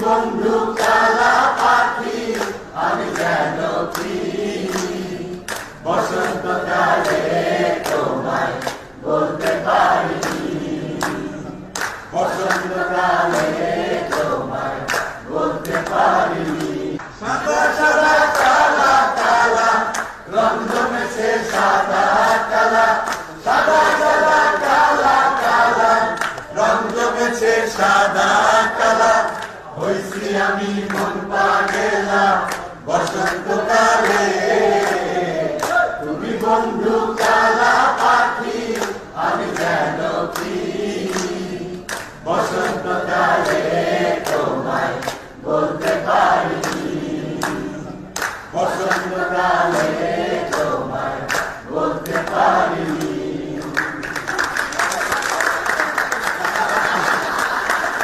বন্ধু কালা পাখি আমি যেন কি বসন্তকালে তোমায় বলতে পারিনি, বসন্তকালে তোমায় বলতে পারিনি। সাদা সাদা কালা কালা রং জমেছে সাদা কালা, সাদা সাদা কালা কালা রং জমেছে সাদা কালা। হইছি আমি মন পাগেলা বসন্তকালে।